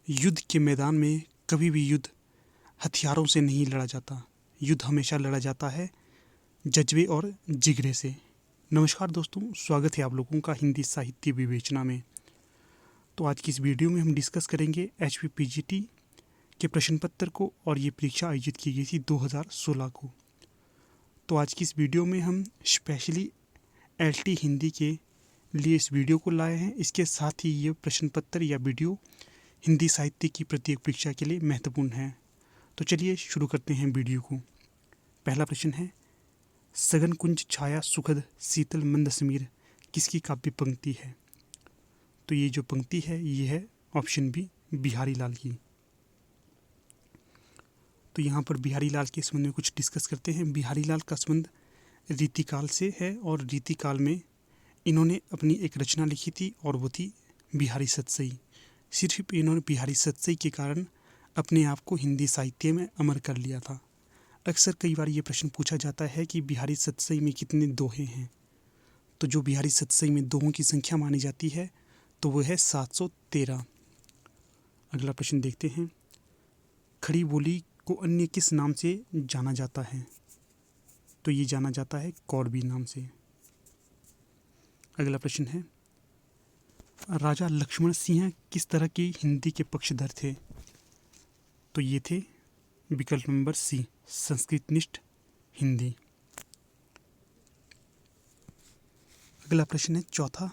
युद्ध के मैदान में कभी भी युद्ध हथियारों से नहीं लड़ा जाता। युद्ध हमेशा लड़ा जाता है जज्बे और जिगरे से। नमस्कार दोस्तों, स्वागत है आप लोगों का हिंदी साहित्य विवेचना में। तो आज की इस वीडियो में हम डिस्कस करेंगे HPPGT के प्रश्न पत्र को, और ये परीक्षा आयोजित की गई थी 2016 को। तो आज की इस वीडियो में हम स्पेशली LT हिंदी के लिए इस वीडियो को लाए हैं। इसके साथ ही ये प्रश्न पत्र या वीडियो हिंदी साहित्य की प्रत्येक परीक्षा के लिए महत्वपूर्ण है। तो चलिए शुरू करते हैं वीडियो को। पहला प्रश्न है, सघन कुंज छाया सुखद शीतल मंद समीर किसकी काव्य पंक्ति है? तो ये जो पंक्ति है ये है ऑप्शन बी, बिहारी लाल की। तो यहाँ पर बिहारी लाल के संबंध में कुछ डिस्कस करते हैं। बिहारी लाल का संबंध रीतिकाल से है, और रीतिकाल में इन्होंने अपनी एक रचना लिखी थी और वो थी बिहारी सतसई। सिर्फ इन्होंने बिहारी सतसई के कारण अपने आप को हिंदी साहित्य में अमर कर लिया था। अक्सर कई बार ये प्रश्न पूछा जाता है कि बिहारी सतसई में कितने दोहे हैं। तो जो बिहारी सतसई में दोहों की संख्या मानी जाती है तो वो है 713। अगला प्रश्न देखते हैं, खड़ी बोली को अन्य किस नाम से जाना जाता है? तो ये जाना जाता है कौरवी नाम से। अगला प्रश्न है, राजा लक्ष्मण सिंह किस तरह की हिंदी के पक्षधर थे? तो ये थे विकल्प नंबर सी, संस्कृतनिष्ठ हिंदी। अगला प्रश्न है चौथा,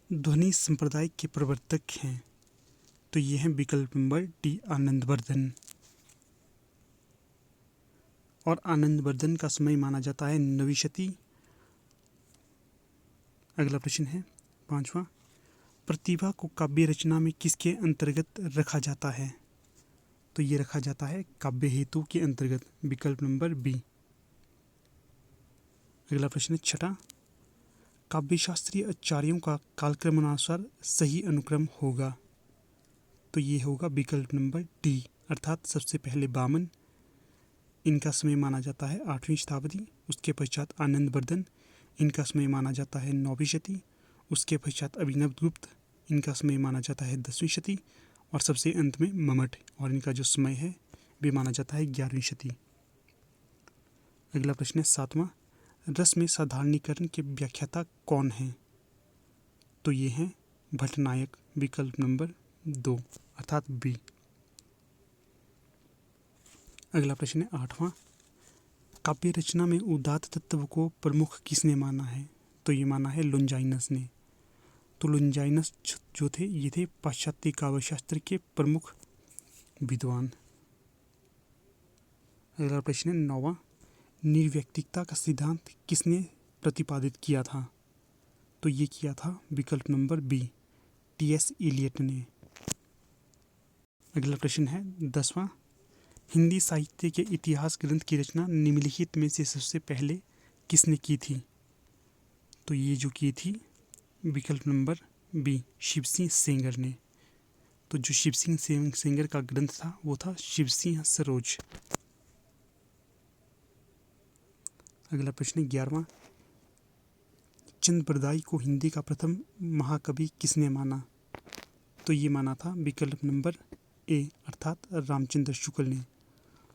ध्वनि संप्रदाय के प्रवर्तक हैं? तो ये हैं विकल्प नंबर डी, आनंदवर्धन। और आनंदवर्धन का समय माना जाता है 9वीं शती। अगला प्रश्न है पांचवा, प्रतिभा को काव्य रचना में किसके अंतर्गत रखा जाता है? तो ये रखा जाता है काव्य हेतु के अंतर्गत, विकल्प नंबर बी। अगला प्रश्न है छठा, काव्यशास्त्रीय आचार्यों का कालक्रमानुसार सही अनुक्रम होगा? तो ये होगा विकल्प नंबर डी, अर्थात सबसे पहले वामन, इनका समय माना जाता है 8वीं शताब्दी। उसके पश्चात आनंदवर्धन, इनका समय माना जाता है 9वीं शती। उसके पश्चात अभिनवगुप्त, इनका समय माना जाता है 10वीं शती। और सबसे अंत में मम्मट, और इनका जो समय है वे माना जाता है 11वीं शती। अगला प्रश्न है सातवां, रस में साधारणीकरण के व्याख्याता कौन हैं? तो ये हैं भट्टनायक, विकल्प नंबर 2 अर्थात बी। अगला प्रश्न है आठवां, काव्य रचना में उदात्त तत्व को प्रमुख किसने माना है? तो ये माना है लुंजाइनस ने। तो लुंजाइनस जो थे ये थे पाश्चात्य काव्यशास्त्र के प्रमुख विद्वान। अगला प्रश्न है नौवां, निर्व्यक्तिकता का सिद्धांत किसने प्रतिपादित किया था? तो ये किया था विकल्प नंबर बी, T.S. इलियट ने। अगला प्रश्न है 10वां, हिंदी साहित्य के इतिहास ग्रंथ की रचना निम्नलिखित में से सबसे पहले किसने की थी? तो ये जो की थी विकल्प नंबर बी, शिव सिंह सेंगर ने। तो जो शिव सिंह सेंगर का ग्रंथ था वो था शिव सिंह सरोज। अगला प्रश्न 11वां, चंद बरदाई को हिंदी का प्रथम महाकवि किसने माना? तो ये माना था विकल्प नंबर ए, अर्थात रामचंद्र शुक्ल ने।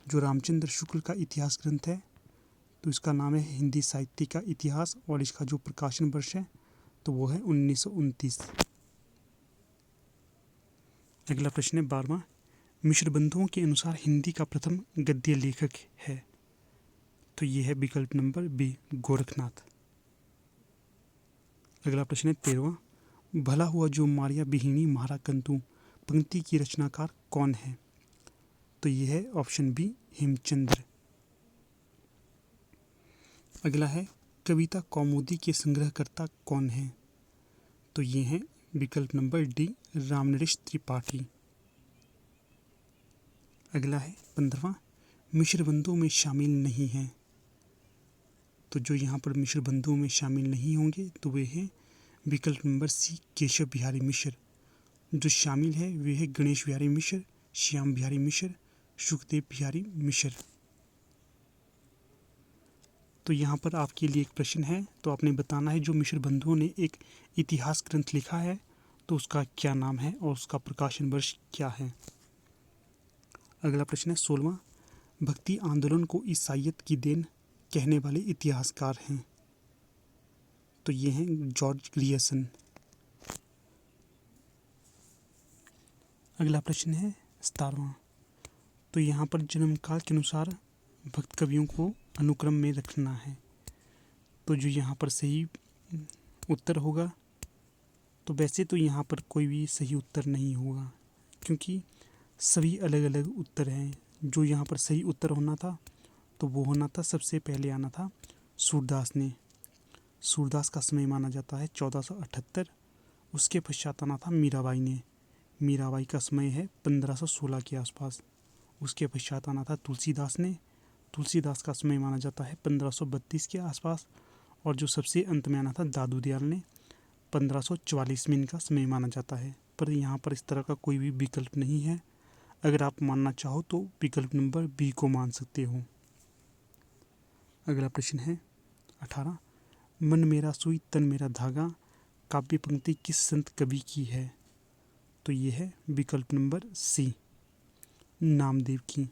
जो रामचंद्र शुक्ल का इतिहास ग्रंथ है तो इसका नाम है हिंदी साहित्य का इतिहास, और इसका जो प्रकाशन वर्ष है तो वो है 1929। अगला प्रश्न है 12वां, मिश्र बंधुओं के अनुसार हिंदी का प्रथम गद्य लेखक है? तो ये है विकल्प नंबर बी, गोरखनाथ। अगला प्रश्न है 13वां, भला हुआ जो मारिया बिहिनी मारा कंतु पंक्ति की रचनाकार कौन है? तो ये है ऑप्शन बी, हेमचंद्र। अगला है, कविता कौमुदी के संग्रहकर्ता कौन है? तो ये हैं विकल्प नंबर डी, रामनरेश त्रिपाठी। अगला है 15वां, मिश्र बंधुओं में शामिल नहीं हैं? तो जो यहाँ पर मिश्र बंधुओं में शामिल नहीं होंगे तो वे हैं विकल्प नंबर सी, केशव बिहारी मिश्र। जो शामिल है वे है गणेश बिहारी मिश्र, श्याम बिहारी मिश्र, सुखदेव बिहारी मिश्र। तो यहाँ पर आपके लिए एक प्रश्न है, तो आपने बताना है जो मिश्र बंधुओं ने एक इतिहास ग्रंथ लिखा है तो उसका क्या नाम है और उसका प्रकाशन वर्ष क्या है। अगला प्रश्न है 16वां, भक्ति आंदोलन को ईसाइयत की देन कहने वाले इतिहासकार हैं। तो ये हैं जॉर्ज ग्रियर्सन। अगला प्रश्न है 17वां, तो यहाँ पर जन्म काल के अनुसार भक्त कवियों को अनुक्रम में रखना है। तो जो यहाँ पर सही उत्तर होगा, तो वैसे तो यहाँ पर कोई भी सही उत्तर नहीं होगा क्योंकि सभी अलग अलग उत्तर हैं। जो यहाँ पर सही उत्तर होना था तो वो होना था, सबसे पहले आना था सूरदास ने। सूरदास का समय माना जाता है 1478। उसके पश्चात आना था मीराबाई ने। मीराबाई का समय है 1516 के आसपास। उसके पश्चात आना था तुलसीदास ने। तुलसीदास का समय माना जाता है 1532 के आसपास। और जो सबसे अंत में आना था दादू दयाल ने, 1544 में इनका समय माना जाता है। पर यहाँ पर इस तरह का कोई भी विकल्प नहीं है। अगर आप मानना चाहो तो विकल्प नंबर बी को मान सकते हो। अगला प्रश्न है 18, मन मेरा सुई तन मेरा धागा काव्य पंक्ति किस संत कवि की है? तो ये है विकल्प नंबर सी, नामदेव की।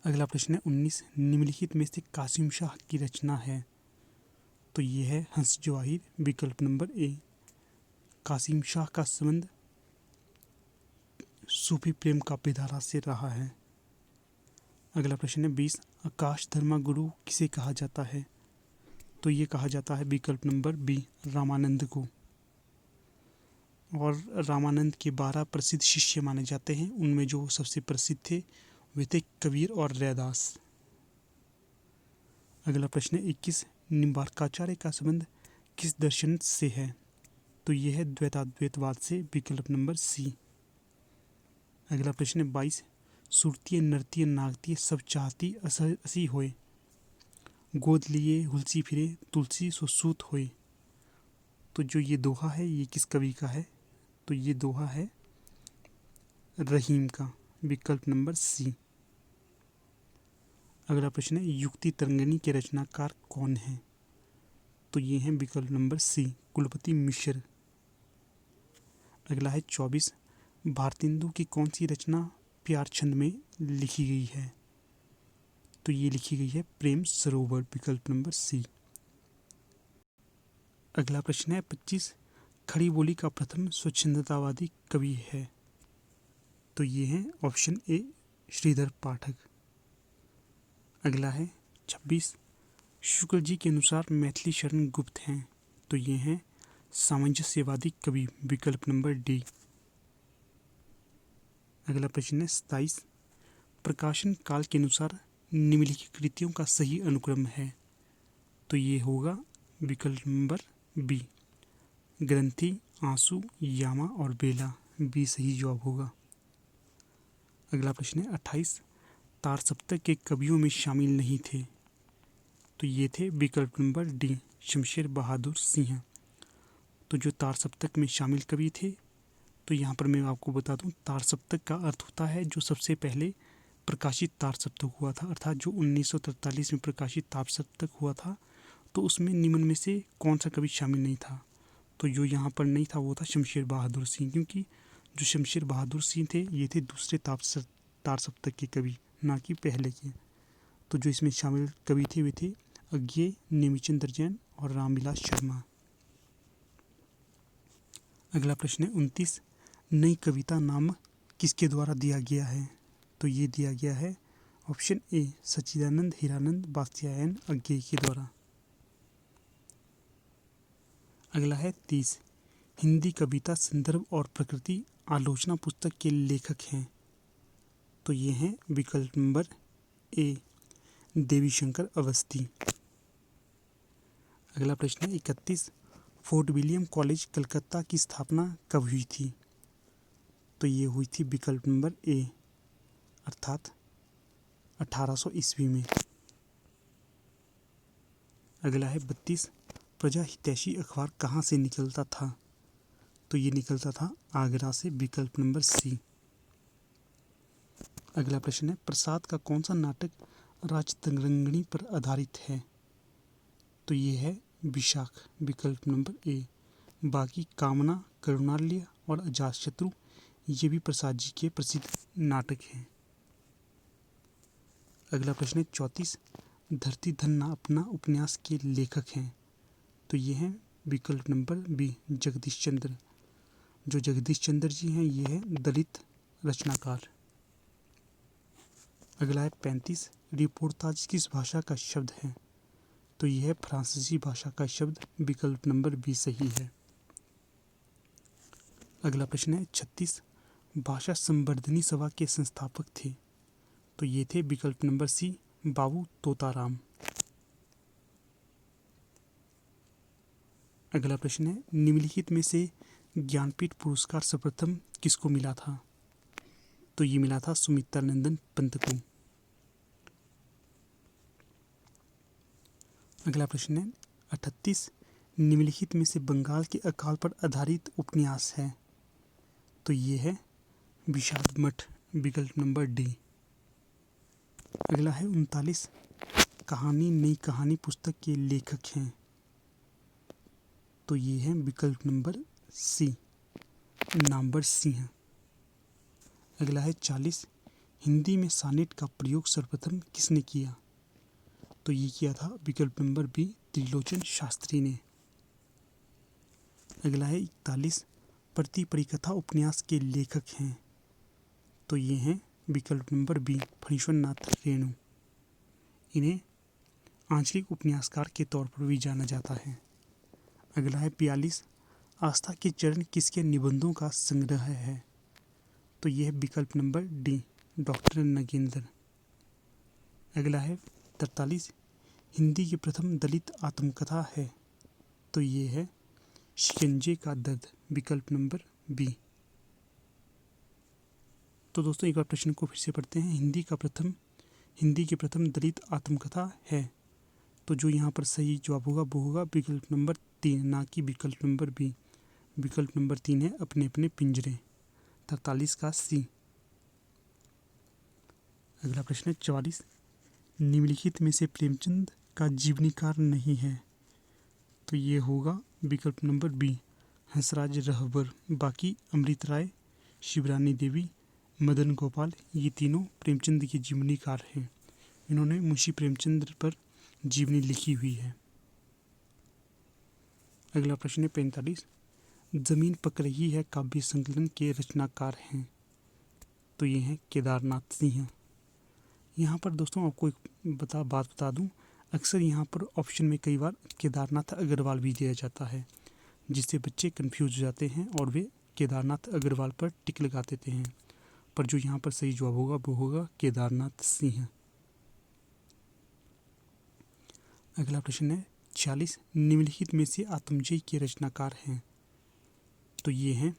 अगला प्रश्न है 19, निम्नलिखित में से कासिम शाह की रचना है? तो ये है हंस जवाहिर, विकल्प नंबर ए। कासिम शाह का संबंध सूफी प्रेम काव्य धारा से रहा है। अगला प्रश्न है 20, आकाश धर्मा गुरु किसे कहा जाता है? तो ये कहा जाता है विकल्प नंबर बी, रामानंद को। और रामानंद के 12 प्रसिद्ध शिष्य माने जाते हैं। उनमें जो सबसे प्रसिद्ध थे वे थे कबीर और रैदास। अगला प्रश्न है 21, निम्बार्काचार्य का संबंध किस दर्शन से है? तो ये है द्वैताद्वैतवाद से, विकल्प नंबर सी। अगला प्रश्न है 22, सुरतीय नृत्य नागतीय सब चाहती असी होए, गोद लिए हुलसी फिरे तुलसी सो सूत होए। तो जो ये दोहा है ये किस कवि का है? तो ये दोहा है रहीम का, विकल्प नंबर सी। अगला प्रश्न है युक्ति तरंगिणी के रचनाकार कौन है? तो ये हैं विकल्प नंबर सी, कुलपति मिश्र। अगला है 24, भारतेंदु की कौन सी रचना प्यार छंद में लिखी गई है? तो ये लिखी गई है प्रेम सरोवर, विकल्प नंबर सी। अगला प्रश्न है 25, खड़ी बोली का प्रथम स्वच्छंदतावादी कवि है? तो ये है ऑप्शन ए, श्रीधर पाठक। अगला है 26, शुक्ल जी के अनुसार मैथिली शरण गुप्त हैं? तो ये हैं सामंजस्यवादी कवि, विकल्प नंबर डी। अगला प्रश्न है 27, प्रकाशन काल के अनुसार निम्नलिखित कृतियों का सही अनुक्रम है? तो ये होगा विकल्प नंबर बी, ग्रंथि, आंसू, यामा और बेला। बी सही जवाब होगा। अगला प्रश्न है 28, तार सप्तक के कवियों में शामिल नहीं थे? तो ये थे विकल्प नंबर डी, शमशेर बहादुर सिंह। तो जो तार सप्तक में शामिल कवि थे, तो यहाँ पर मैं आपको बता दूं, तार सप्तक का अर्थ होता है जो सबसे पहले प्रकाशित तार सप्तक हुआ था, अर्थात जो 1943 में प्रकाशित तार सप्तक हुआ था, तो उसमें निम्न में से कौन सा कवि शामिल नहीं था? तो जो यहाँ पर नहीं था वो था शमशेर बहादुर सिंह, क्योंकि जो शमशेर बहादुर सिंह थे ये थे दूसरे तार सप्तक के कवि, ना कि पहले के। तो जो इसमें शामिल कवि थे वे थे अज्ञे, नेमिचंद्र जैन और रामविलास शर्मा। अगला प्रश्न है 29, नई कविता नाम किसके द्वारा दिया गया है? तो ये दिया गया है ऑप्शन ए, सच्चिदानंद हीरानंद वात्स्यायन अज्ञे के द्वारा। अगला है 30, हिंदी कविता संदर्भ और प्रकृति आलोचना पुस्तक के लेखक हैं? तो ये हैं विकल्प नंबर ए, देवी शंकर अवस्थी। अगला प्रश्न है 31, फोर्ट विलियम कॉलेज कलकत्ता की स्थापना कब हुई थी? तो ये हुई थी विकल्प नंबर ए, अर्थात 1800 ईस्वी में। अगला है 32, प्रजा हितैषी अखबार कहाँ से निकलता था? तो ये निकलता था आगरा से, विकल्प नंबर सी। अगला प्रश्न है प्रसाद का कौन सा नाटक राजतरंगिणी पर आधारित है? तो ये है विशाख, विकल्प नंबर ए। बाकी कामना, करुणालय और अजातशत्रु ये भी प्रसाद जी के प्रसिद्ध नाटक हैं। अगला प्रश्न है 34, धरती धन्ना अपना उपन्यास के लेखक हैं। तो ये हैं विकल्प नंबर बी, जगदीश चंद्र। जो जगदीश चंद्र जी हैं ये है दलित रचनाकार। अगला है 35, रिपोर्ताज किस भाषा का शब्द है। तो यह है फ्रांसीसी भाषा का शब्द। विकल्प नंबर बी सही है। अगला प्रश्न है 36, भाषा संवर्धनी सभा के संस्थापक थे। तो ये थे विकल्प नंबर सी, बाबू तोताराम। अगला प्रश्न है निम्नलिखित में से ज्ञानपीठ पुरस्कार सर्वप्रथम किसको मिला था। तो ये मिला था सुमित्रानंदन पंत को। अगला प्रश्न है 38, निम्नलिखित में से बंगाल के अकाल पर आधारित उपन्यास है। तो ये है विषाद मठ। विकल्प नंबर डी। अगला है 39, कहानी नई कहानी पुस्तक के लेखक हैं। तो ये है विकल्प नंबर सी, नामवर सिंह। अगला है 40, हिंदी में सानेट का प्रयोग सर्वप्रथम किसने किया। तो ये किया था विकल्प नंबर बी, त्रिलोचन शास्त्री ने। अगला है 41, प्रति परिकथा उपन्यास के लेखक हैं। तो ये हैं विकल्प नंबर बी, फणीश्वरनाथ रेणु। इन्हें आंचलिक उपन्यासकार के तौर पर भी जाना जाता है। अगला है 42, आस्था के चरण किसके निबंधों का संग्रह है। तो यह है विकल्प नंबर डी, डॉक्टर नगेंद्र। अगला है 43, हिंदी की प्रथम दलित आत्मकथा है। तो ये है शिकंजे का दर्द। विकल्प नंबर बी। तो दोस्तों एक बार प्रश्न को फिर से पढ़ते हैं। हिंदी की प्रथम दलित आत्मकथा है। तो जो यहाँ पर सही जवाब होगा वो होगा विकल्प नंबर 3, ना कि विकल्प नंबर बी। विकल्प नंबर 3 है अपने अपने पिंजरे। 43 का सी। अगला प्रश्न है 44, निम्नलिखित में से प्रेमचंद का जीवनीकार नहीं है। तो ये होगा विकल्प नंबर बी, हंसराज रहबर। बाकी अमृत राय, शिवरानी देवी, मदन गोपाल, ये तीनों प्रेमचंद के जीवनीकार हैं। इन्होंने मुंशी प्रेमचंद पर जीवनी लिखी हुई है। अगला प्रश्न है 45, जमीन पक रही है काव्य संकलन के रचनाकार हैं। तो ये हैं केदारनाथ सिंह। यहाँ पर दोस्तों आपको एक बात बता दूं, अक्सर यहाँ पर ऑप्शन में कई बार केदारनाथ अग्रवाल भी दिया जाता है, जिससे बच्चे कंफ्यूज हो जाते हैं और वे केदारनाथ अग्रवाल पर टिक लगा देते हैं। पर जो यहाँ पर सही जवाब होगा वो होगा केदारनाथ सिंह। अगला प्रश्न है 46, निम्नलिखित में से आत्मजयी के रचनाकार हैं। तो ये हैं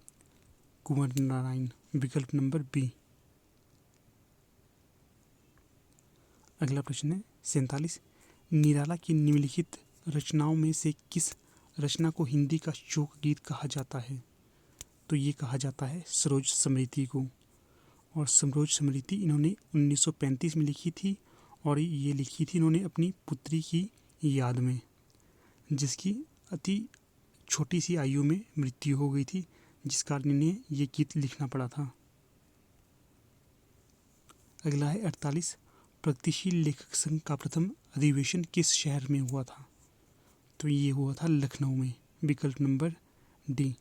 कुंवर नारायण। विकल्प नंबर बी। अगला प्रश्न है 47, निराला की निम्नलिखित रचनाओं में से किस रचना को हिंदी का शोक गीत कहा जाता है। तो ये कहा जाता है सरोज स्मृति को। और सरोज स्मृति इन्होंने 1935 में लिखी थी और ये लिखी थी इन्होंने अपनी पुत्री की याद में, जिसकी अति छोटी सी आयु में मृत्यु हो गई थी, जिस कारण इन्हें ये गीत लिखना पड़ा था। अगला है 48, प्रगतिशील लेखक संघ का प्रथम अधिवेशन किस शहर में हुआ था। तो ये हुआ था लखनऊ में। विकल्प नंबर डी।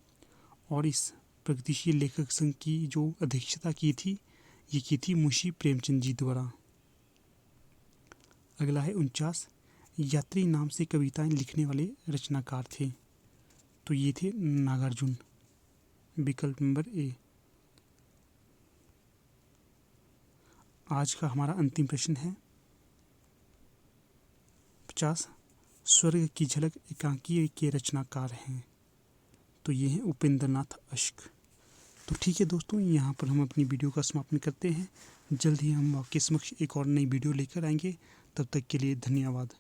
और इस प्रगतिशील लेखक संघ की जो अध्यक्षता की थी ये की थी मुंशी प्रेमचंद जी द्वारा। अगला है 49, यात्री नाम से कविताएं लिखने वाले रचनाकार थे। तो ये थे नागार्जुन। विकल्प नंबर ए। आज का हमारा अंतिम प्रश्न है 50, स्वर्ग की झलक एकांकी के रचनाकार हैं। तो ये हैं उपेंद्र नाथ अश्क। तो ठीक है दोस्तों, यहाँ पर हम अपनी वीडियो का समापन करते हैं। जल्द ही हम आपके समक्ष एक और नई वीडियो लेकर आएंगे। तब तक के लिए धन्यवाद।